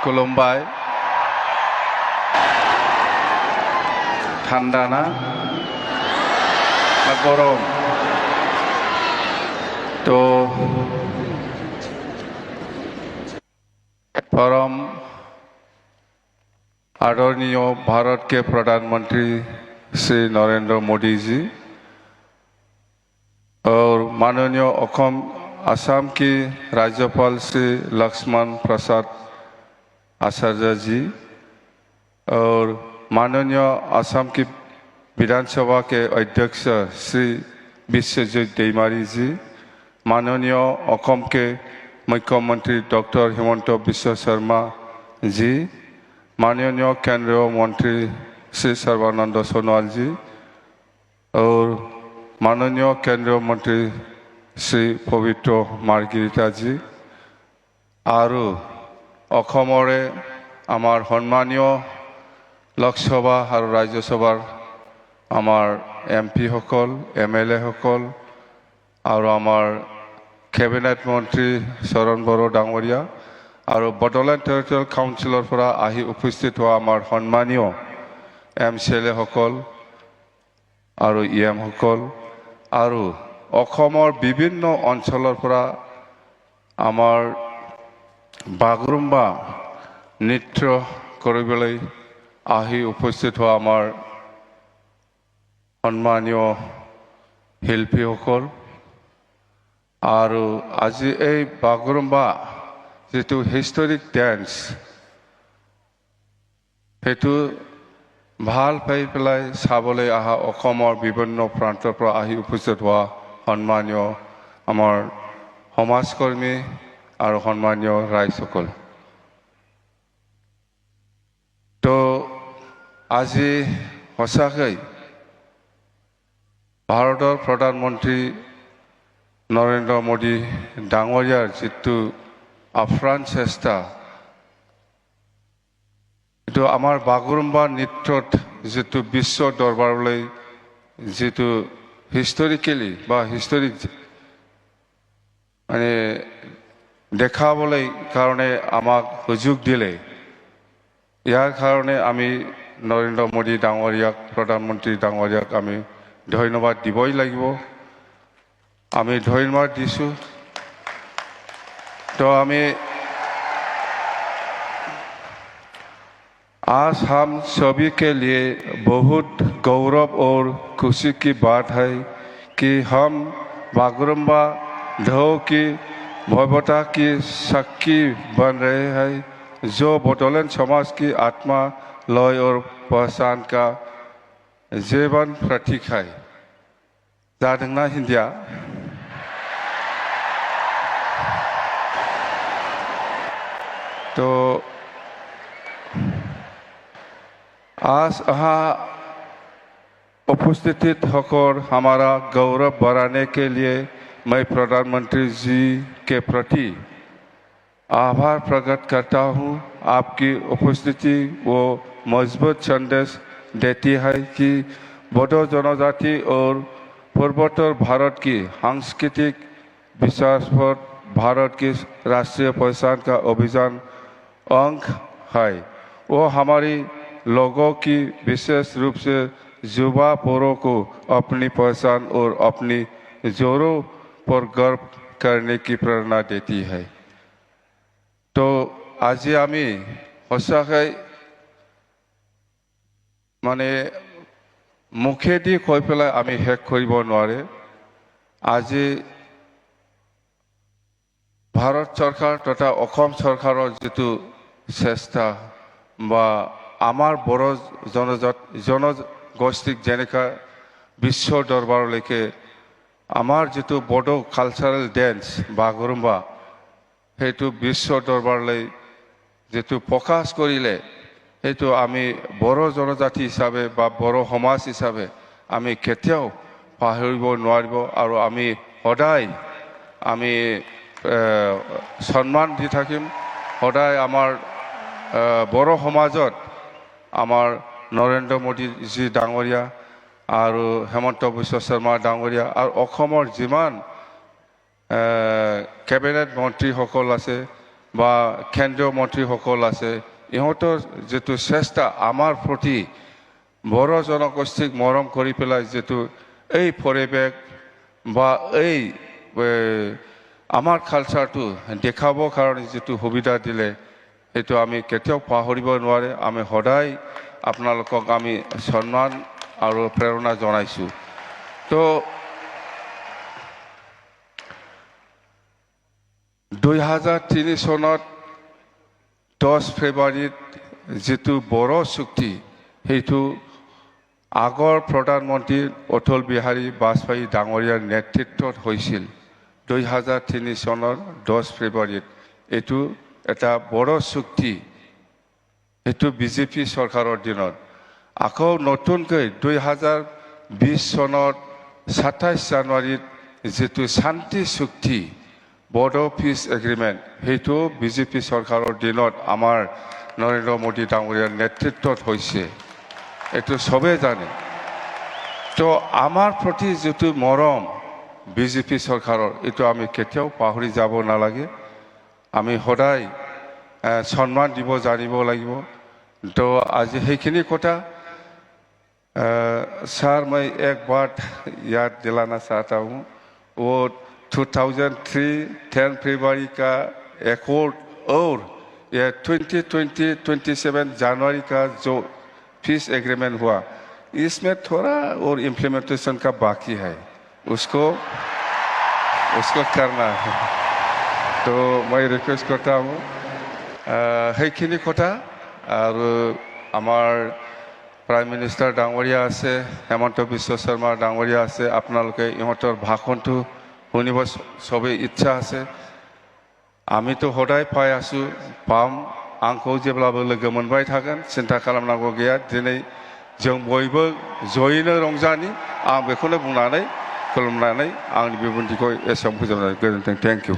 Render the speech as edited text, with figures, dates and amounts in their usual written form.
खुलुमबाय ঠান্ডা না গরম तो परम आदरणीय भारत के प्रधानमंत्री श्री नरेंद्र मोदी जी और माननीय असम के राज्यपाल श्री लक्ष्मण प्रसाद आचार्य जी और माननीय असम की विधानसभा के अध्यक्ष श्री विश्वजीत दैमारी जी, माननीय असम के मुख्यमंत्री डॉक्टर हिमंत बिश्व शर्मा जी, माननीय केंद्रीय मंत्री श्री सर्बानंद सोनोवाल जी और माननीय केंद्रीय मंत्री श्री पवित्र मार्गेरिटा जी और अखमरे आमार सम्मानीय लोकसभा और राज्यसभार आमार एमपी सकल एमएलए सकल और आमार कैबिनेट मंत्री शरण बड़ो डांगरिया और बडोलेण्ड टेरिटरियल काउन्सिलर पर आहि उपस्थित हुआ आमार सम्मानीय एमसीएलए सकल और इएम सकल और अखमर विभिन्न अंचलर पर आमार बागुरुम्बा नृत्य কৰিবলৈ आहि उपस्थित हुआ आमार सम्मानीय शिल्पी सकल और आज এই बागुरुम्बा যেটো हिस्टोरिक डांस हेतु ভাল পাই পেলাই চাবলৈ আহা অসমৰ বিভিন্ন প্ৰান্তৰ পৰা আহি উপস্থিত হোৱা সম্মানীয় আমাৰ সমাজকৰ্মী আৰু সম্মানীয় ৰাইজসকল তো আজি সঁচাকৈ ভাৰতৰ প্ৰধানমন্ত্ৰী নৰেন্দ্ৰ মোদী ডাঙৰীয়াৰ যিটো আফ্ৰাণ চেষ্টা এইটো আমাৰ বাগৰুম্বা নৃত্যত যিটো বিশ্ব দৰবাৰলৈ যিটো হিষ্টৰিকেলি বা হিষ্টৰিক মানে দেখাবলৈ কাৰণে আমাক সুযোগ দিলে ইয়াৰ কাৰণে আমি নৰেন্দ্ৰ মোদী ডাঙৰীয়াক প্ৰধানমন্ত্ৰী ডাঙৰীয়াক আমি ধন্যবাদ দিবই লাগিব আমি ধন্যবাদ দিছোঁ तो हमें आज हम सभी के लिए बहुत गौरव और खुशी की बात है कि हम बागुरुम्बा ढोल की भव्यता की साक्षी बन रहे हैं जो बडोलेण्ड समाज की आत्मा लय और पहचान का जीवन प्रतीक है जादोंना हिंदिया तो आज यहाँ उपस्थित होकर हमारा गौरव बढ़ाने के लिए मैं प्रधानमंत्री जी के प्रति आभार प्रकट करता हूँ आपकी उपस्थिति वो मजबूत संदेश देती है कि बोडो जनजाति और पूर्वोत्तर भारत की सांस्कृतिक विकास पर भारत की राष्ट्रीय पहचान का अभियान अंग है वो हमारी लोगों की विशेष रूप से युवा पौरों को अपनी पहचान और अपनी जोरों पर गर्व करने की प्रेरणा देती है तो आज आमी सचाकै माने मुखेदी কৈ পেলাই আমি শেষ কৰিব নোৱাৰে আজি भारत सरकार तथा অসম सरकारों जितु চেষ্টা বা आमार बड़ जनगोष्ठीक जेनेका विश्व दरबारলৈকে आमार जितु बडो कालचारेल डेन्स बागुरुम्बा हेतु विश्व दरबारলৈ जितु प्रकाश करिले हेतु आमी बड़ जनजाति हिसाबे बा बड़ समाज हिसाबे आमी केতিয়াও पाहरिब নোৱাৰিব আৰু आमी সদায় आमी सम्मान दी থাকিম সদায় आमार बड़ समाजत आमार नरेंद्र मोदी जी डांगरिया और हेमंत बिश्व शर्मा डांगरिया और जिमान कैबिनेट मंत्री सकल आछे বা কেন্দ্ৰীয় মন্ত্ৰীসকল আছে ইহঁতৰ যিটো চেষ্টা আমাৰ প্ৰতি বড়ো জনগোষ্ঠীক মৰম কৰি পেলাই যিটো এই পৰিৱেশ বা এই আমাৰ কালচাৰটো দেখাবৰ কাৰণে যিটো সুবিধা দিলে সেইটো আমি কেতিয়াও পাহৰিব নোৱাৰে আমি সদায় আপোনালোকক আমি সন্মান আৰু প্ৰেৰণা জনাইছোঁ তো 2003 চনত 10 ফেব্ৰুৱাৰীত যিটো বড়ো চুক্তি সেইটো আগৰ প্ৰধানমন্ত্ৰী অটল বিহাৰী বাজপেয়ী ডাঙৰীয়াৰ নেতৃত্বত হৈছিল 2003 চনৰ 10 ফেব্ৰুৱাৰীত এইটো এটা বড়ো চুক্তি এইটো বিজেপি চৰকাৰৰ দিনত আকৌ নতুনকৈ 2020 চনৰ 27 জানুৱাৰীত যিটো শান্তি চুক্তি বড়ো পিছ এগ্ৰিমেণ্ট সেইটো বিজেপি চৰকাৰৰ দিনত আমাৰ নৰেন্দ্ৰ মোদী ডাঙৰীয়াৰ নেতৃত্বত হৈছে এইটো সবে জানে তো আমাৰ প্ৰতি যিটো মৰম বিজেপি চৰকাৰৰ এইটো আমি কেতিয়াও পাহৰি যাব নালাগে আমি সদায় সন্মান দিব জানিব লাগিব তো আজি সেইখিনি কথা सर मैं एक बात याद दिलाना चाहता हूँ वो 2003 10 फरवरी का एकॉर्ड और ये 27 जनवरी का जो पीस एग्रीमेंट हुआ इसमें थोड़ा और इम्प्लीमेंटेशन का बाकी है उसको करना है तो मैं रिक्वेस्ट करता हूँ সেইখিনি কথা আৰু আমাৰ প্ৰাইম মিনিষ্টাৰ ডাঙৰীয়া আছে হেমন্ত বিশ্ব শৰ্মা ডাঙৰীয়া আছে আপোনালোকে ইহঁতৰ ভাষণটো শুনিব সবে ইচ্ছা আছে আমিতো সদায় পাই আছো পাম आंखौ जेब्लाबो लोगो मोनबाय थागोन सिन्था खालामनांगौ गैया दिनै जों बयबो जयैनो रंजानि आं बेखौनो बुंनानै खुलुमनानै आंनि बिबुंथिखौ एसेयावनो फोजोबनाय गोजोन्थों थेंक इउ